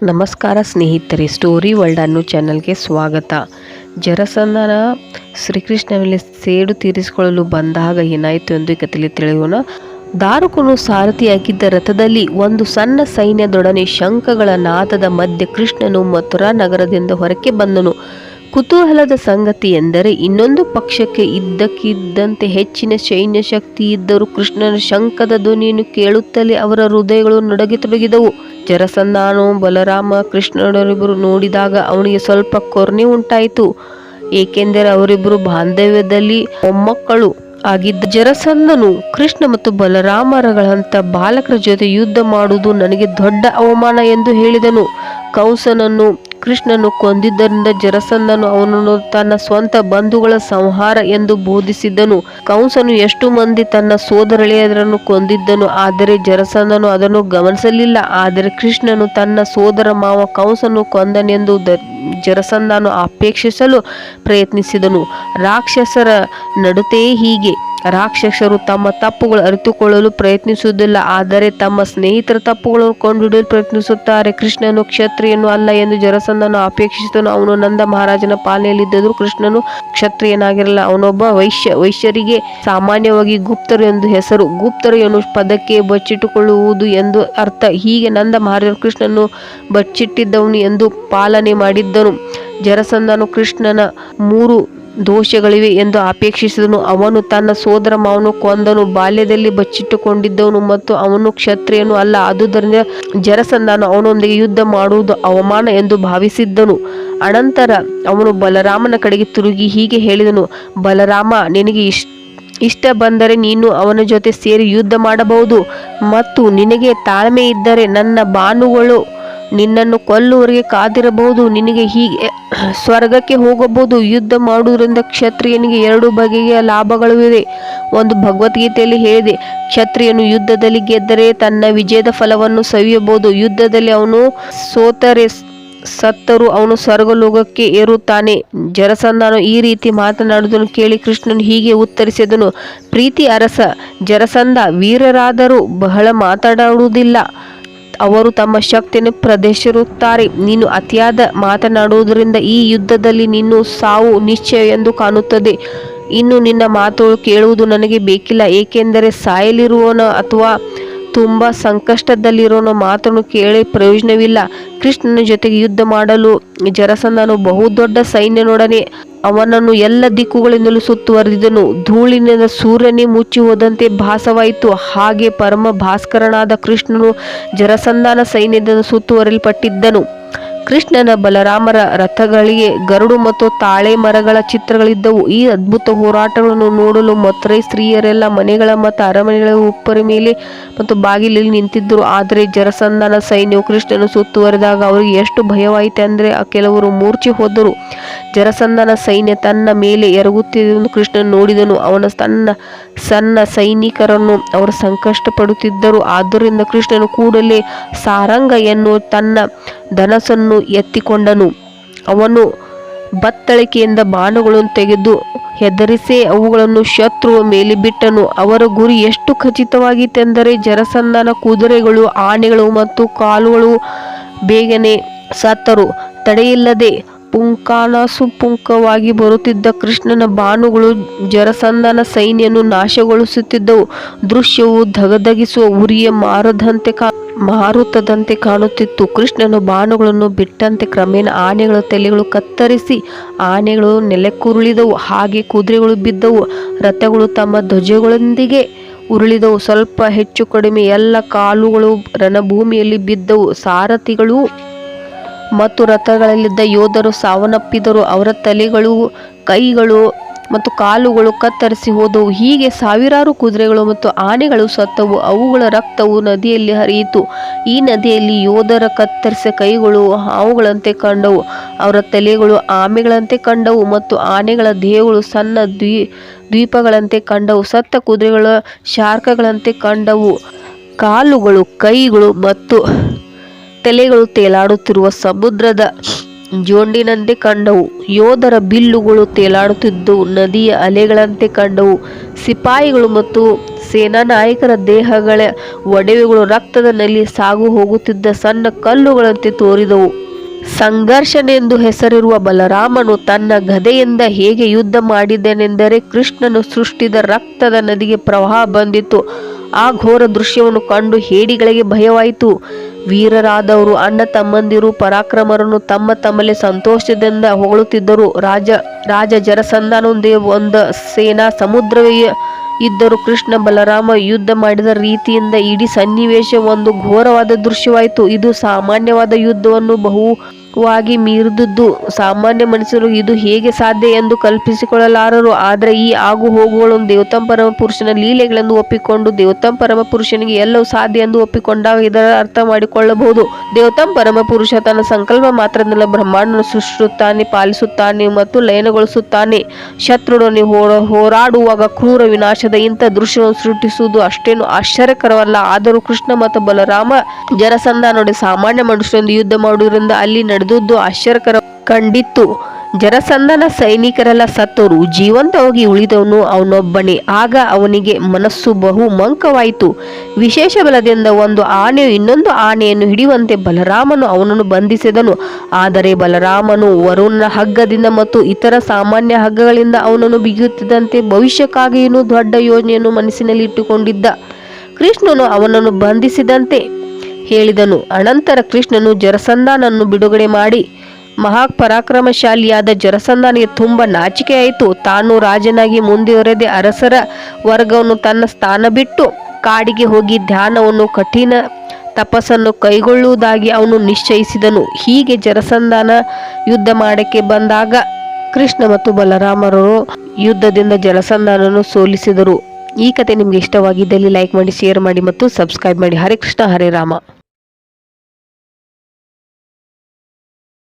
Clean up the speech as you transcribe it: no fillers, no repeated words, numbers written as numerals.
ನಮಸ್ಕಾರ ಸ್ನೇಹಿತರೆ, story world ಅನ್ನೋ ಚಾನಲ್ಗೆ ಸ್ವಾಗತ. ಜರಸಂಧನ ಶ್ರೀಕೃಷ್ಣ ಮೇಲೆ ಸೇಡು ತೀರಿಸಿಕೊಳ್ಳಲು ಬಂದಾಗ ಏನಾಯಿತು ಎಂದು ಕಥೆಯಲ್ಲಿ ತಿಳಿಯೋಣ. ದಾರುಕನು ಸಾರಥಿಯಾಗಿದ್ದ ರಥದಲ್ಲಿ ಒಂದು ಸಣ್ಣ ಸೈನ್ಯದೊಡನೆ ಶಂಖಗಳ ನಾದದ ಮಧ್ಯೆ ಕೃಷ್ಣನು ಮಥುರಾ ನಗರದಿಂದ ಹೊರಕ್ಕೆ ಬಂದನು. ಕುತೂಹಲದ ಸಂಗತಿ ಎಂದರೆ ಇನ್ನೊಂದು ಪಕ್ಷಕ್ಕೆ ಇದ್ದಕ್ಕಿದ್ದಂತೆ ಹೆಚ್ಚಿನ ಸೈನ್ಯ ಶಕ್ತಿ ಇದ್ದರೂ ಕೃಷ್ಣನ ಶಂಖದ ಧ್ವನಿಯನ್ನು ಕೇಳುತ್ತಲೇ ಅವರ ಹೃದಯಗಳು ನಡುಗತೊಡಗಿದವು. ಜರಸಂಧನು ಬಲರಾಮ ಕೃಷ್ಣನವರಿಬ್ಬರು ನೋಡಿದಾಗ ಅವನಿಗೆ ಸ್ವಲ್ಪ ಕೊರ್ನೆ ಉಂಟಾಯಿತು. ಏಕೆಂದರೆ ಅವರಿಬ್ಬರು ಬಾಂಧವ್ಯದಲ್ಲಿ ಮೊಮ್ಮಕ್ಕಳು ಆಗಿದ್ದ ಜರಸಂಧನು ಕೃಷ್ಣ ಮತ್ತು ಬಲರಾಮರಗಳಂಥ ಬಾಲಕರ ಜೊತೆ ಯುದ್ಧ ಮಾಡುವುದು ನನಗೆ ದೊಡ್ಡ ಅವಮಾನ ಎಂದು ಹೇಳಿದನು. ಕಂಸನನ್ನು ಕೃಷ್ಣನು ಕೊಂದಿದ್ದರಿಂದ ಜರಸಂಧನು ಅವನನ್ನು ತನ್ನ ಸ್ವಂತ ಬಂಧುಗಳ ಸಂಹಾರ ಎಂದು ಬೋಧಿಸಿದ್ದನು. ಕಂಸನು ಎಷ್ಟು ಮಂದಿ ತನ್ನ ಸೋದರಳೆಯರನ್ನು ಕೊಂದಿದ್ದನು, ಆದರೆ ಜರಸಂಧನು ಅದನ್ನು ಗಮನಿಸಲಿಲ್ಲ. ಆದರೆ ಕೃಷ್ಣನು ತನ್ನ ಸೋದರ ಮಾವ ಕಂಸನು ಕೊಂದನೆಂದು ಜರಸಂಧನು ಅಪೇಕ್ಷಿಸಲು ಪ್ರಯತ್ನಿಸಿದನು. ರಾಕ್ಷಸರ ನಡತೆಯೇ ಹೀಗೆ. ರಾಕ್ಷಸರು ತಮ್ಮ ತಪ್ಪುಗಳು ಅರಿತುಕೊಳ್ಳಲು ಪ್ರಯತ್ನಿಸುವುದಿಲ್ಲ, ಆದರೆ ತಮ್ಮ ಸ್ನೇಹಿತರ ತಪ್ಪುಗಳನ್ನು ಕಂಡುಹಿಡಿಯಲು ಪ್ರಯತ್ನಿಸುತ್ತಾರೆ. ಕೃಷ್ಣನು ಕ್ಷತ್ರಿಯನು ಅಲ್ಲ ಎಂದು ಜರಸಂಧನು ಅಪೇಕ್ಷಿಸಿದನು. ಅವನು ನಂದ ಮಹಾರಾಜನ ಪಾಲನೆಯಲ್ಲಿದ್ದರೂ ಕೃಷ್ಣನು ಕ್ಷತ್ರಿಯನಾಗಿರಲಿಲ್ಲ. ಅವನೊಬ್ಬ ವೈಶ್ಯರಿಗೆ ಸಾಮಾನ್ಯವಾಗಿ ಗುಪ್ತರು ಎಂದು ಹೆಸರು. ಗುಪ್ತರು ಎನ್ನುವ ಪದಕ್ಕೆ ಬಚ್ಚಿಟ್ಟುಕೊಳ್ಳುವುದು ಎಂದು ಅರ್ಥ. ಹೀಗೆ ನಂದ ಮಹಾರಾಜನು ಕೃಷ್ಣನು ಬಚ್ಚಿಟ್ಟಿದ್ದವನು ಎಂದು ಪಾಲನೆ ಮಾಡಿದ್ದನು. ಜರಸಂಧನು ಕೃಷ್ಣನ 3 ದೋಷಗಳಿವೆ ಎಂದು ಅಪೇಕ್ಷಿಸಿದನು. ಅವನು ತನ್ನ ಸೋದರ ಮಾವನು ಕೊಂದನು, ಬಾಲ್ಯದಲ್ಲಿ ಬಚ್ಚಿಟ್ಟುಕೊಂಡಿದ್ದವನು ಮತ್ತು ಅವನು ಕ್ಷತ್ರಿಯನು ಅಲ್ಲ. ಆದುದರಿಂದ ಜರಸಂಧನು ಅವನೊಂದಿಗೆ ಯುದ್ಧ ಮಾಡುವುದು ಅವಮಾನ ಎಂದು ಭಾವಿಸಿದ್ದನು. ಅನಂತರ ಅವನು ಬಲರಾಮನ ಕಡೆಗೆ ತಿರುಗಿ ಹೀಗೆ ಹೇಳಿದನು: ಬಲರಾಮ, ನಿನಗೆ ಇಷ್ಟ ಬಂದರೆ ನೀನು ಅವನ ಜೊತೆ ಸೇರಿ ಯುದ್ಧ ಮಾಡಬಹುದು, ಮತ್ತು ನಿನಗೆ ತಾಳ್ಮೆ ಇದ್ದರೆ ನನ್ನ ಬಾಣಗಳು ನಿನ್ನನ್ನು ಕೊಲ್ಲುವವರೆಗೆ ಕಾದಿರಬಹುದು. ನಿನಗೆ ಹೀಗೆ ಸ್ವರ್ಗಕ್ಕೆ ಹೋಗಬಹುದು. ಯುದ್ಧ ಮಾಡುವುದರಿಂದ ಕ್ಷತ್ರಿಯನಿಗೆ 2 ಬಗೆಯ ಲಾಭಗಳಿವೆ. ಒಂದು ಭಗವದ್ಗೀತೆಯಲ್ಲಿ ಹೇಳಿದೆ, ಕ್ಷತ್ರಿಯನು ಯುದ್ಧದಲ್ಲಿ ಗೆದ್ದರೆ ತನ್ನ ವಿಜಯದ ಫಲವನ್ನು ಸವಿಯಬಹುದು. ಯುದ್ಧದಲ್ಲಿ ಅವನು ಸತ್ತರೂ ಅವನು ಸ್ವರ್ಗಲೋಕಕ್ಕೆ ಏರುತ್ತಾನೆ. ಜರಸಂಧನು ಈ ರೀತಿ ಮಾತನಾಡುವುದನ್ನು ಕೇಳಿ ಕೃಷ್ಣನು ಹೀಗೆ ಉತ್ತರಿಸಿದನು: ಪ್ರೀತಿ ಅರಸ ಜರಸಂಧ, ವೀರರಾದರೂ ಬಹಳ ಮಾತನಾಡುವುದಿಲ್ಲ. ಅವರು ತಮ್ಮ ಶಕ್ತಿಯನ್ನು ಪ್ರದರ್ಶಿಸುತ್ತಾರೆ. ನೀನು ಅತಿಯಾದ ಮಾತನಾಡುವುದರಿಂದ ಈ ಯುದ್ಧದಲ್ಲಿ ನಿನ್ನ ಸಾವು ನಿಶ್ಚಯ ಎಂದು ಕಾಣುತ್ತದೆ. ಇನ್ನು ನಿನ್ನ ಮಾತುಗಳು ಕೇಳುವುದು ನನಗೆ ಬೇಕಿಲ್ಲ, ಏಕೆಂದರೆ ಸಾಯಲಿರುವವನ ಅಥವಾ ತುಂಬ ಸಂಕಷ್ಟದಲ್ಲಿರೋನ ಮಾತನ್ನು ಕೇಳಿ ಪ್ರಯೋಜನವಿಲ್ಲ. ಕೃಷ್ಣನ ಜೊತೆಗೆ ಯುದ್ಧ ಮಾಡಲು ಜರಸಂಧನು ಬಹುದೊಡ್ಡ ಸೈನ್ಯನೊಡನೆ ಅವನನ್ನು ಎಲ್ಲ ದಿಕ್ಕುಗಳಿಂದಲೂ ಸುತ್ತುವರಿದನು. ಧೂಳಿನಿಂದ ಸೂರ್ಯನೇ ಮುಚ್ಚಿ ಹೋದಂತೆ ಭಾಸವಾಯಿತು. ಹಾಗೆ ಪರಮ ಭಾಸ್ಕರನಾದ ಕೃಷ್ಣನು ಜರಸಂಧನ ಸೈನ್ಯದಿಂದ ಸುತ್ತುವರಿಯಲ್ಪಟ್ಟಿದ್ದನು. ಕೃಷ್ಣನ ಬಲರಾಮರ ರಥಗಳಿಗೆ ಗರುಡು ಮತ್ತು ತಾಳೆ ಮರಗಳ ಚಿತ್ರಗಳಿದ್ದವು. ಈ ಅದ್ಭುತ ಹೋರಾಟಗಳನ್ನು ನೋಡಲು ಮಥುರೈ ಸ್ತ್ರೀಯರೆಲ್ಲ ಮನೆಗಳ ಮತ್ತು ಅರಮನೆಗಳ ಉಪ್ಪರ ಮೇಲೆ ಮತ್ತು ಬಾಗಿಲಲ್ಲಿ ನಿಂತಿದ್ದರು. ಆದರೆ ಜರಸಂಧನ ಸೈನ್ಯವು ಕೃಷ್ಣನು ಸುತ್ತುವರಿದಾಗ ಅವರಿಗೆ ಎಷ್ಟು ಭಯವಾಯಿತೆಂದರೆ ಕೆಲವರು ಮೂರ್ಛೆ ಹೋದರು. ಜರಸಂಧನ ಸೈನ್ಯ ತನ್ನ ಮೇಲೆ ಎರಗುತ್ತಿರುವುದನ್ನು ಕೃಷ್ಣನು ನೋಡಿದನು. ಅವನ ಸಣ್ಣ ಸೈನಿಕರನ್ನು ಅವರು ಸಂಕಷ್ಟಪಡುತ್ತಿದ್ದರು. ಆದ್ದರಿಂದ ಕೃಷ್ಣನು ಕೂಡಲೇ ಸಾರಂಗ ಎನ್ನುವ ತನ್ನ ಧನಸ್ಸನ್ನು ಎತ್ತಿಕೊಂಡನು. ಅವನು ಬತ್ತಳಿಕೆಯಿಂದ ಬಾಣಗಳನ್ನು ತೆಗೆದು ಹೆದರಿಸೇ ಅವುಗಳನ್ನು ಶತ್ರುವ ಮೇಲೆ ಬಿಟ್ಟನು. ಅವರ ಗುರಿ ಎಷ್ಟು ಖಚಿತವಾಗಿತ್ತೆಂದರೆ ಜರಸಂಧನ ಕುದುರೆಗಳು, ಆನೆಗಳು ಮತ್ತು ಕಾಲುಗಳು ಬೇಗನೆ ಸತ್ತರು. ತಡೆಯಿಲ್ಲದೆ ಪುಂಖಾನುಪುಂಖವಾಗಿ ಬರುತ್ತಿದ್ದ ಕೃಷ್ಣನ ಬಾಣಗಳು ಜರಸಂಧನ ಸೈನ್ಯವನ್ನು ನಾಶಗೊಳಿಸುತ್ತಿದ್ದವು. ದೃಶ್ಯವು ಧಗಧಗಿಸುವ ಉರಿಯ ಮಾರುತದಂತೆ ಕಾಣುತ್ತಿತ್ತು. ಕೃಷ್ಣನ ಬಾಣಗಳನ್ನು ಬಿಟ್ಟಂತೆ ಕ್ರಮೇಣ ಆನೆಗಳ ತಲೆಗಳು ಕತ್ತರಿಸಿ ಆನೆಗಳು ನೆಲಕ್ಕುರುಳಿದವು. ಹಾಗೆ ಕುದುರೆಗಳು ಬಿದ್ದವು. ರಥಗಳು ತಮ್ಮ ಧ್ವಜಗಳೊಂದಿಗೆ ಉರುಳಿದವು. ಸ್ವಲ್ಪ ಹೆಚ್ಚು ಕಡಿಮೆ ಎಲ್ಲ ಕಾಲುಗಳು ರಣಭೂಮಿಯಲ್ಲಿ ಬಿದ್ದವು. ಸಾರಥಿಗಳು ಮತ್ತು ರಥಗಳಲ್ಲಿದ್ದ ಯೋಧರು ಸಾವನ್ನಪ್ಪಿದರು. ಅವರ ತಲೆಗಳು, ಕೈಗಳು ಮತ್ತು ಕಾಲುಗಳು ಕತ್ತರಿಸಿ ಹೋದವು. ಹೀಗೆ ಸಾವಿರಾರು ಕುದುರೆಗಳು ಮತ್ತು ಆನೆಗಳು ಸತ್ತವು. ಅವುಗಳ ರಕ್ತವು ನದಿಯಲ್ಲಿ ಹರಿಯಿತು. ಈ ನದಿಯಲ್ಲಿ ಯೋಧರ ಕತ್ತರಿಸಿದ ಕೈಗಳು ಹಾವುಗಳಂತೆ ಕಂಡವು, ಅವರ ತಲೆಗಳು ಆಮೆಗಳಂತೆ ಕಂಡವು ಮತ್ತು ಆನೆಗಳ ದೇಹಗಳು ಸಣ್ಣ ದ್ವೀಪಗಳಂತೆ ಕಂಡವು. ಸತ್ತ ಕುದುರೆಗಳ ಶಾರ್ಕಗಳಂತೆ ಕಂಡವು. ಕಾಲುಗಳು, ಕೈಗಳು ಮತ್ತು ತಲೆಗಳು ತೇಲಾಡುತ್ತಿರುವ ಸಮುದ್ರದ ಜೊಂಡಿನಂತೆ ಕಂಡವು. ಯೋಧರ ಬಿಲ್ಲುಗಳು ತೇಲಾಡುತ್ತಿದ್ದವು. ನದಿಯ ಅಲೆಗಳಂತೆ ಕಂಡವು. ಸಿಪಾಯಿಗಳು ಮತ್ತು ಸೇನಾ ನಾಯಕರ ದೇಹಗಳ ಒಡವೆಗಳು ರಕ್ತದ ನಲ್ಲಿ ಸಾಗು ಹೋಗುತ್ತಿದ್ದ ಸಣ್ಣ ಕಲ್ಲುಗಳಂತೆ ತೋರಿದವು. ಸಂಘರ್ಷನೆಂದು ಹೆಸರಿರುವ ಬಲರಾಮನು ತನ್ನ ಗದೆಯಿಂದ ಹೇಗೆ ಯುದ್ಧ ಮಾಡಿದನೆಂದರೆ ಕೃಷ್ಣನು ಸೃಷ್ಟಿಸಿದ ರಕ್ತದ ನದಿಗೆ ಪ್ರವಾಹ ಬಂದಿತು. ಆ ಘೋರ ದೃಶ್ಯವನ್ನು ಕಂಡು ಹೇಡಿಗಳಿಗೆ ಭಯವಾಯಿತು. ವೀರರಾದವರು ಅಣ್ಣ ತಮ್ಮಂದಿರು ಪರಾಕ್ರಮರನ್ನು ತಮ್ಮ ತಮ್ಮಲ್ಲಿ ಸಂತೋಷದಿಂದ ಹೊಗಳುತ್ತಿದ್ದರು. ರಾಜ ಜರಸಂಧನೊಂದಿಗೆ ಒಂದು ಸೇನಾ ಸಮುದ್ರವೇ ಇದ್ದರು. ಕೃಷ್ಣ ಬಲರಾಮ ಯುದ್ಧ ಮಾಡಿದ ರೀತಿಯಿಂದ ಇಡೀ ಸನ್ನಿವೇಶ ಒಂದು ಘೋರವಾದ ದೃಶ್ಯವಾಯಿತು. ಇದು ಸಾಮಾನ್ಯವಾದ ಯುದ್ಧವನ್ನು ಬಹುವಾಗಿ ಮೀರಿದುದು. ಸಾಮಾನ್ಯ ಮನುಷ್ಯರು ಇದು ಹೇಗೆ ಸಾಧ್ಯ ಎಂದು ಕಲ್ಪಿಸಿಕೊಳ್ಳಲಾರರು. ಆದರೆ ಈ ಆಗು ಹೋಗುಗಳನ್ನು ದೇವೋತ್ತಮ ಪರಮ ಪುರುಷನ ಲೀಲೆಗಳೆಂದು ಒಪ್ಪಿಕೊಂಡು ದೇವೋತ್ತಮ ಪರಮ ಪುರುಷನಿಗೆ ಎಲ್ಲವೂ ಸಾಧ್ಯ ಎಂದು ಒಪ್ಪಿಕೊಂಡಾಗ ಇದರ ಅರ್ಥ ಮಾಡಿಕೊಳ್ಳಬಹುದು. ದೇವೋತ್ತಮ ಪರಮ ಪುರುಷ ತನ್ನ ಸಂಕಲ್ಪ ಮಾತ್ರದಿಂದ ಬ್ರಹ್ಮಾಂಡವನ್ನು ಸೃಷ್ಟಿಸುತ್ತಾನೆ, ಪಾಲಿಸುತ್ತಾನೆ ಮತ್ತು ಲಯನಗೊಳಿಸುತ್ತಾನೆ. ಶತ್ರುಡೊಂದಿಗೆ ಹೋರಾಡುವಾಗ ಕ್ರೂರ ವಿನಾಶದ ಇಂಥ ದೃಶ್ಯವನ್ನು ಸೃಷ್ಟಿಸುವುದು ಅಷ್ಟೇನು ಆಶ್ಚರ್ಯಕರವಲ್ಲ. ಆದರೂ ಕೃಷ್ಣ ಮತ್ತು ಬಲರಾಮ ಜರಸಂಧನೊಡನೆ ಸಾಮಾನ್ಯ ಮನುಷ್ಯರೊಂದಿಗೆ ಯುದ್ಧ ಮಾಡುವುದರಿಂದ ಅಲ್ಲಿ ನಡೆದುದು ಆಶ್ಚರ್ಯಕರ ಕಂಡಿತ್ತು. ಜರಸಂಧನ ಸೈನಿಕರೆಲ್ಲ ಸತ್ತರು. ಜೀವಂತವಾಗಿ ಉಳಿದವನು ಅವನೊಬ್ಬನೇ. ಆಗ ಅವನಿಗೆ ಮನಸ್ಸು ಬಹು ಮಂಕವಾಯಿತು. ವಿಶೇಷ ಬಲದಿಂದ ಒಂದು ಆನೆಯು ಇನ್ನೊಂದು ಆನೆಯನ್ನು ಹಿಡಿಯುವಂತೆ ಬಲರಾಮನು ಅವನನ್ನು ಬಂಧಿಸಿದನು. ಆದರೆ ಬಲರಾಮನು ವರುಣನ ಹಗ್ಗದಿಂದ ಮತ್ತು ಇತರ ಸಾಮಾನ್ಯ ಹಗ್ಗಗಳಿಂದ ಅವನನ್ನು ಬಿಗಿಯುತ್ತಿದ್ದಂತೆ ಭವಿಷ್ಯಕ್ಕಾಗಿಯೂ ದೊಡ್ಡ ಯೋಜನೆಯನ್ನು ಮನಸ್ಸಿನಲ್ಲಿ ಇಟ್ಟುಕೊಂಡಿದ್ದ. ಕೃಷ್ಣನು ಅವನನ್ನು ಬಂಧಿಸಿದಂತೆ ಹೇಳಿದನು. ಅನಂತರ ಕೃಷ್ಣನು ಜರಸಂಧನನ್ನು ಬಿಡುಗಡೆ ಮಾಡಿ ಮಹಾಪರಾಕ್ರಮಶಾಲಿಯಾದ ಜರಸಂಧನಿಗೆ ತುಂಬ ನಾಚಿಕೆಯಾಯಿತು. ತಾನು ರಾಜನಾಗಿ ಮುಂದುವರೆದ ಅರಸರ ವರ್ಗವನ್ನು ತನ್ನ ಸ್ಥಾನ ಬಿಟ್ಟು ಕಾಡಿಗೆ ಹೋಗಿ ಧ್ಯಾನವನ್ನು ಕಠಿಣ ತಪಸ್ಸನ್ನು ಕೈಗೊಳ್ಳುವುದಾಗಿ ಅವನು ನಿಶ್ಚಯಿಸಿದನು. ಹೀಗೆ ಜರಸಂಧನ ಯುದ್ಧ ಮಾಡಕ್ಕೆ ಬಂದಾಗ ಕೃಷ್ಣ ಮತ್ತು ಬಲರಾಮರು ಯುದ್ಧದಿಂದ ಜರಸಂಧನನ್ನು ಸೋಲಿಸಿದರು. ಈ ಕಥೆ ನಿಮಗೆ ಇಷ್ಟವಾಗಿದ್ದಲ್ಲಿ ಲೈಕ್ ಮಾಡಿ, ಶೇರ್ ಮಾಡಿ ಮತ್ತು ಸಬ್ಸ್ಕ್ರೈಬ್ ಮಾಡಿ. ಹರೇ ಕೃಷ್ಣ, ಹರೇ ರಾಮ.